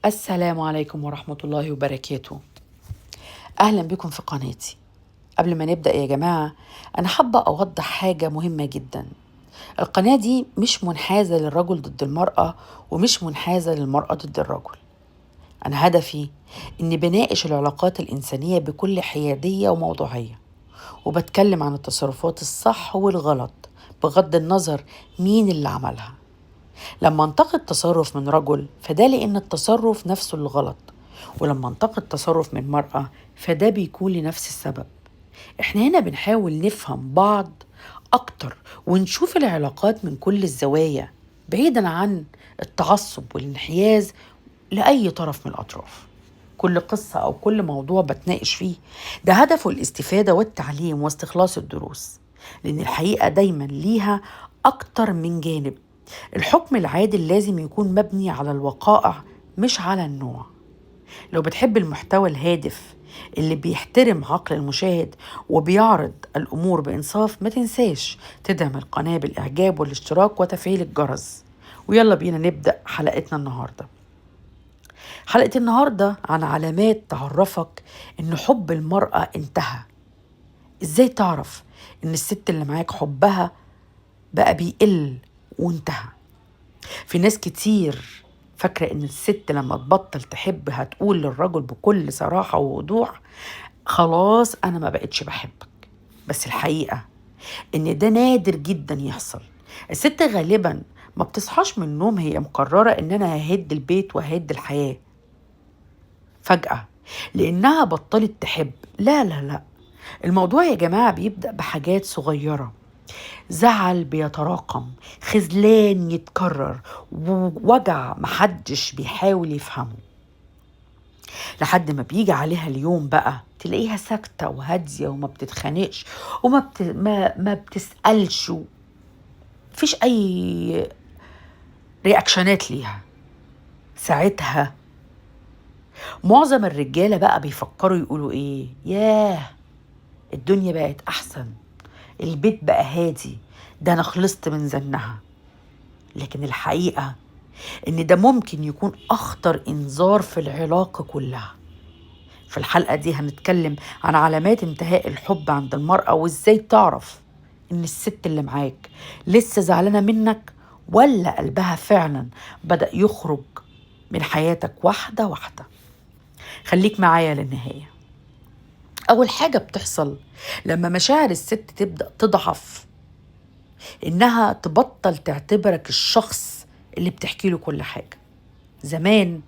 السلام عليكم ورحمة الله وبركاته. أهلا بكم في قناتي. قبل ما نبدأ يا جماعة، أنا حابة أوضح حاجة مهمة جدا. القناة دي مش منحازة للرجل ضد المرأة، ومش منحازة للمرأة ضد الرجل. أنا هدفي إني بناقش العلاقات الإنسانية بكل حيادية وموضوعية، وبتكلم عن التصرفات الصح والغلط بغض النظر مين اللي عملها. لما انتقد تصرف من رجل فده لأن التصرف نفسه اللي غلط، ولما انتقد تصرف من مرأة فده بيكون لنفس السبب. احنا هنا بنحاول نفهم بعض أكتر ونشوف العلاقات من كل الزوايا، بعيدا عن التعصب والانحياز لأي طرف من الأطراف. كل قصة أو كل موضوع بتناقش فيه ده هدفه الاستفادة والتعليم واستخلاص الدروس، لأن الحقيقة دايما ليها أكتر من جانب. الحكم العادل لازم يكون مبني على الوقائع مش على النوع. لو بتحب المحتوى الهادف اللي بيحترم عقل المشاهد وبيعرض الأمور بإنصاف، ما تنساش تدعم القناة بالإعجاب والاشتراك وتفعيل الجرس. ويلا بينا نبدأ حلقتنا النهاردة. حلقة النهاردة عن علامات تعرفك إن حب المرأة انتهى. إزاي تعرف إن الست اللي معاك حبها بقى بيقل وانتهى؟ في ناس كتير فاكرة إن الست لما تبطل تحب هتقول للرجل بكل صراحة ووضوح: خلاص أنا ما بقتش بحبك. بس الحقيقة إن ده نادر جدا يحصل. الست غالبا ما بتصحاش من النوم هي مقررة إن أنا ههد البيت وههد الحياة فجأة لأنها بطلت تحب. لا لا لا، الموضوع يا جماعة بيبدأ بحاجات صغيرة: زعل بيتراكم، خذلان يتكرر، ووجع محدش بيحاول يفهمه، لحد ما بيجي عليها اليوم بقى تلاقيها ساكتة وهادية وما بتتخانقش وما ما بتسألش، مفيش أي رياكشنات ليها. ساعتها معظم الرجالة بقى بيفكروا يقولوا إيه؟ ياه، الدنيا بقت أحسن، البيت بقى هادي، ده أنا خلصت من زنها. لكن الحقيقة إن ده ممكن يكون أخطر إنذار في العلاقة كلها. في الحلقة دي هنتكلم عن علامات انتهاء الحب عند المرأة، وإزاي تعرف إن الست اللي معاك لسه زعلانة منك ولا قلبها فعلا بدأ يخرج من حياتك واحدة واحدة. خليك معايا للنهاية. أول حاجة بتحصل لما مشاعر الست تبدأ تضعف إنها تبطل تعتبرك الشخص اللي بتحكي له كل حاجة. زمان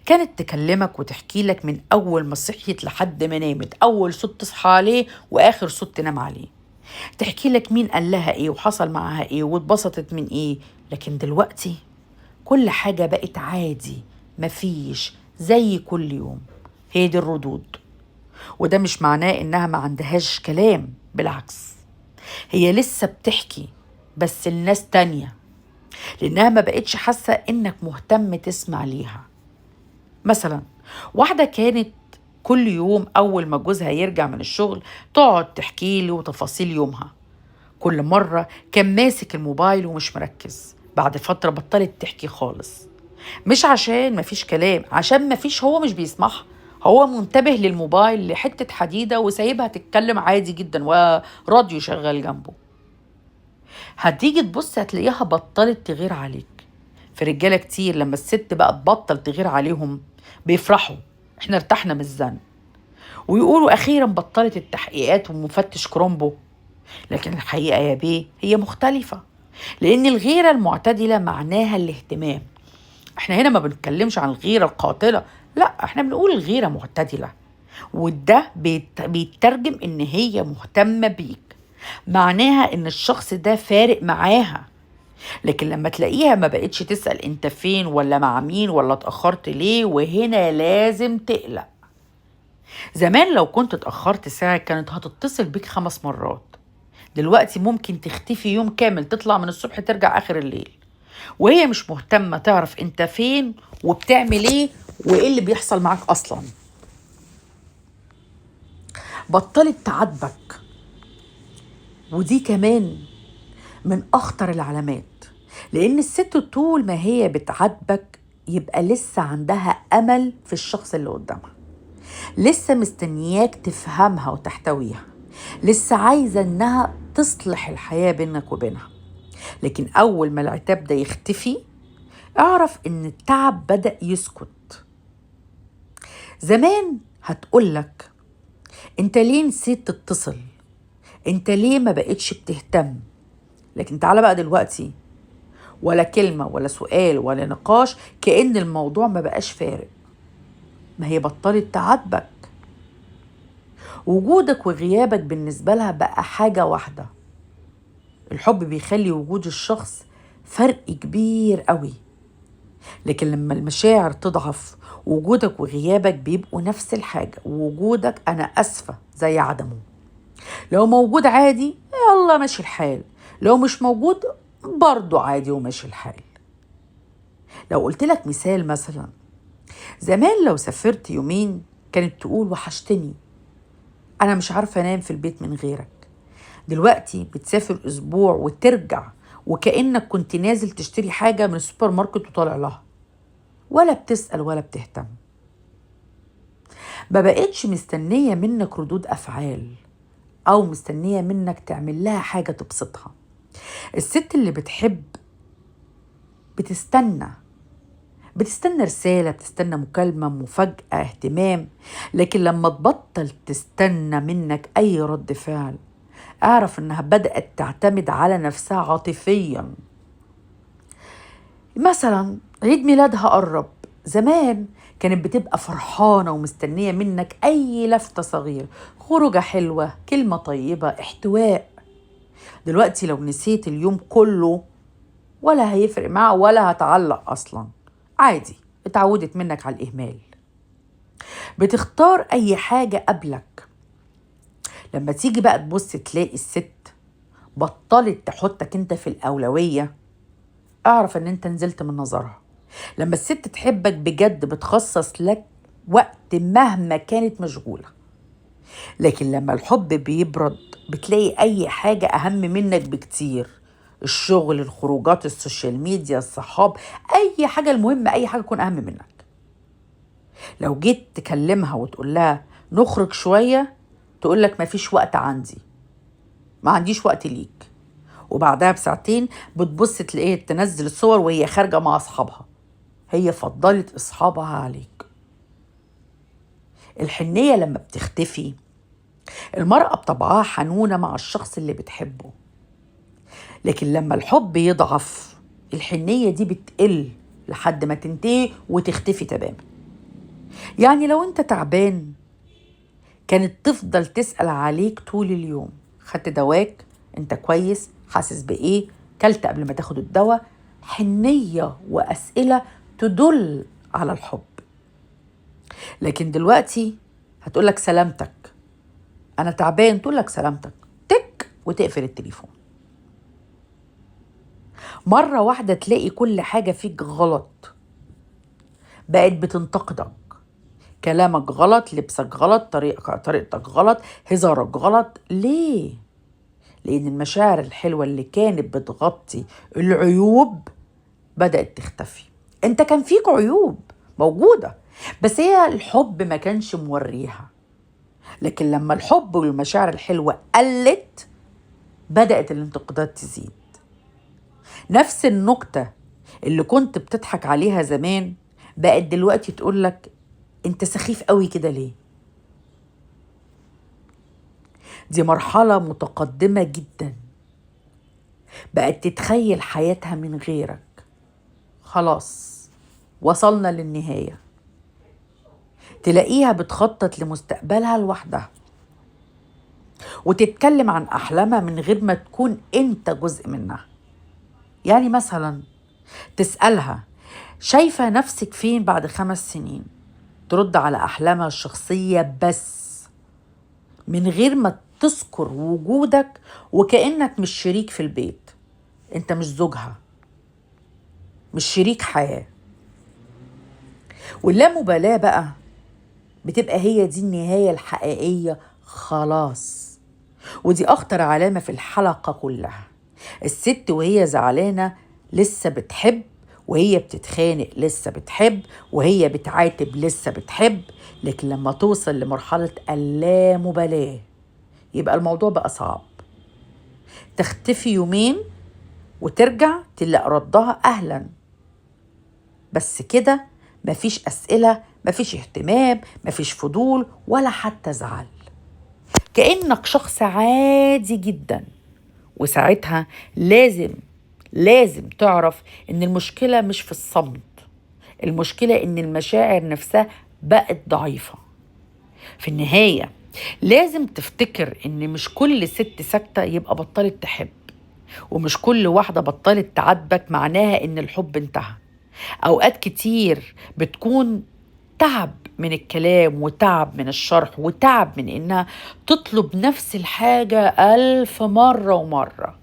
كانت تكلمك وتحكي لك من أول ما صحيت لحد ما نامت، أول صوت تصحى عليه وآخر صوت تنام عليه، تحكي لك مين قال لها إيه وحصل معاها إيه واتبسطت من إيه. لكن دلوقتي كل حاجة بقت عادي، مفيش زي كل يوم. هي دي الردود. وده مش معناه إنها ما عندهاش كلام، بالعكس، هي لسه بتحكي بس الناس تانية، لأنها ما بقتش حاسة إنك مهتم تسمع ليها. مثلا واحدة كانت كل يوم أول ما جوزها يرجع من الشغل تقعد تحكي له تفاصيل يومها. كل مرة كان ماسك الموبايل ومش مركز. بعد فترة بطلت تحكي خالص، مش عشان مفيش كلام، عشان مفيش، هو مش بيسمعها، هو منتبه للموبايل لحتة حديدة وسايبها تتكلم عادي جدا وراديو شغال جنبه. هتيجي تبص هتلاقيها بطلت تغير عليك. في رجالة كتير لما الست بقى تبطل تغير عليهم بيفرحوا: احنا ارتحنا من الزن، ويقولوا اخيرا بطلت التحقيقات ومفتش كرومبو. لكن الحقيقة يا بيه هي مختلفة، لان الغيرة المعتدلة معناها الاهتمام. احنا هنا ما بنتكلمش عن الغيرة القاتلة، لا، احنا بنقول الغيرة معتدلة، وده بيترجم ان هي مهتمة بيك، معناها ان الشخص ده فارق معاها. لكن لما تلاقيها ما بقتش تسأل انت فين ولا مع مين ولا اتأخرت ليه، وهنا لازم تقلق. زمان لو كنت اتأخرت ساعة كانت هتتصل بيك 5 مرات، دلوقتي ممكن تختفي يوم كامل، تطلع من الصبح ترجع آخر الليل، وهي مش مهتمة تعرف انت فين وبتعمل ايه وايه اللي بيحصل معاك اصلا. بطلت تعاتبك، ودي كمان من اخطر العلامات، لان الست طول ما هي بتعاتبك يبقى لسه عندها أمل في الشخص اللي قدامها، لسه مستنياك تفهمها وتحتويها، لسه عايزة إنها تصلح الحياة بينك وبينها. لكن أول ما العتاب ده يختفي، اعرف إن التعب بدأ يسكت. زمان هتقولك انت ليه نسيت تتصل، انت ليه ما بقتش بتهتم. لكن تعالى بقى دلوقتي، ولا كلمة ولا سؤال ولا نقاش، كأن الموضوع ما بقاش فارق. ما هي بطلت تعاتبك، وجودك وغيابك بالنسبة لها بقى حاجة واحدة. الحب بيخلي وجود الشخص فرق كبير قوي، لكن لما المشاعر تضعف وجودك وغيابك بيبقوا نفس الحاجة. وجودك أنا أسفة زي عدمه، لو موجود عادي يلا ماشي الحال، لو مش موجود برضو عادي وماشي الحال. لو قلت لك مثال، مثلا زمان لو سافرت يومين كانت تقول وحشتني، أنا مش عارفة أنام في البيت من غيرك. دلوقتي بتسافر أسبوع وترجع وكأنك كنت نازل تشتري حاجة من السوبر ماركت وطالع لها، ولا بتسأل ولا بتهتم. ما بقتش مستنية منك ردود أفعال، أو مستنية منك تعمل لها حاجة تبسطها. الست اللي بتحب بتستنى رسالة، بتستنى مكالمة، مفاجأة، اهتمام. لكن لما تبطل تستنى منك أي رد فعل، اعرف انها بدأت تعتمد على نفسها عاطفيا. مثلا عيد ميلادها قرب، زمان كانت بتبقى فرحانة ومستنية منك أي لفتة صغيرة، خروجة حلوة، كلمة طيبة، احتواء. دلوقتي لو نسيت اليوم كله ولا هيفرق معها ولا هتعلق أصلا، عادي، اتعودت منك على الإهمال. بتختار أي حاجة قبلك. لما تيجي بقى تبص تلاقي الست بطلت تحطك انت في الأولوية، اعرف ان انت نزلت من نظرها. لما الست تحبك بجد بتخصص لك وقت مهما كانت مشغولة. لكن لما الحب بيبرد بتلاقي اي حاجة اهم منك بكتير، الشغل، الخروجات، السوشيال ميديا، الصحاب، اي حاجة، المهم اي حاجة تكون اهم منك. لو جيت تكلمها وتقول لها نخرج شوية، تقولك مفيش وقت عندي، ما عنديش وقت ليك. وبعدها بساعتين بتبص تلاقيها تنزل الصور وهي خارجة مع أصحابها. هي فضلت أصحابها عليك. الحنية لما بتختفي، المرأة بطبعها حنونة مع الشخص اللي بتحبه. لكن لما الحب يضعف، الحنية دي بتقل لحد ما تنتهي وتختفي تماما. يعني لو انت تعبان كانت تفضل تسأل عليك طول اليوم، خدت دواك، انت كويس، حاسس بايه، كلت قبل ما تاخد الدواء. حنية وأسئلة تدل على الحب. لكن دلوقتي هتقولك سلامتك، أنا تعبان، تقولك سلامتك، تك وتقفل التليفون. مرة واحدة تلاقي كل حاجة فيك غلط، بقت بتنتقدك، كلامك غلط، لبسك غلط، طريقتك غلط، هزارك غلط. ليه؟ لأن المشاعر الحلوة اللي كانت بتغطي العيوب بدأت تختفي. انت كان فيك عيوب موجودة، بس هي الحب ما كانش موريها. لكن لما الحب والمشاعر الحلوة قلت، بدأت الانتقادات تزيد. نفس النكتة اللي كنت بتضحك عليها زمان بقت دلوقتي تقولك انت سخيف قوي كده ليه. دي مرحلة متقدمة جدا، بقت تتخيل حياتها من غيرك. خلاص وصلنا للنهاية. تلاقيها بتخطط لمستقبلها لوحدها وتتكلم عن أحلامها من غير ما تكون أنت جزء منها. يعني مثلا تسألها شايفة نفسك فين بعد 5 سنين، ترد على أحلامها الشخصية بس من غير ما تذكر وجودك، وكأنك مش شريك في البيت. أنت مش زوجها، مش شريك حياة. واللامبالاة بقى بتبقى هي دي النهاية الحقيقية خلاص. ودي أخطر علامة في الحلقة كلها. الست وهي زعلانة لسه بتحب، وهي بتتخانق لسه بتحب، وهي بتعاتب لسه بتحب. لكن لما توصل لمرحلة اللامبالاة يبقى الموضوع بقى صعب. تختفي يومين وترجع تلاقي ردها أهلا، بس كده مفيش أسئلة، مفيش اهتمام، مفيش فضول ولا حتى زعل، كأنك شخص عادي جدا. وساعتها لازم تعرف إن المشكلة مش في الصمت، المشكلة إن المشاعر نفسها بقت ضعيفة. في النهاية لازم تفتكر إن مش كل ست ساكتة يبقى بطلت تحب، ومش كل واحدة بطلت تعاتبك معناها إن الحب انتهى. أوقات كتير بتكون تعب من الكلام، وتعب من الشرح، وتعب من إنها تطلب نفس الحاجة 1000 مرة ومرة.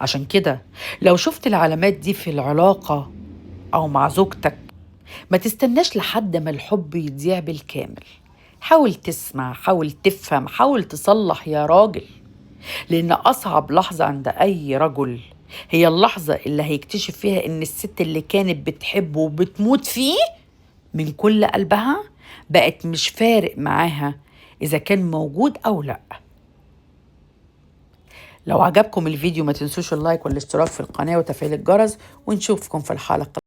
عشان كده لو شفت العلامات دي في العلاقة أو مع زوجتك، ما تستناش لحد ما الحب يضيع بالكامل. حاول تسمع، حاول تفهم، حاول تصلح يا راجل. لأن أصعب لحظة عند أي رجل هي اللحظة اللي هيكتشف فيها إن الست اللي كانت بتحبه وبتموت فيه من كل قلبها بقت مش فارق معاها إذا كان موجود أو لأ. لو عجبكم الفيديو ما تنسوش اللايك والاشتراك في القناة وتفعيل الجرس، ونشوفكم في الحلقة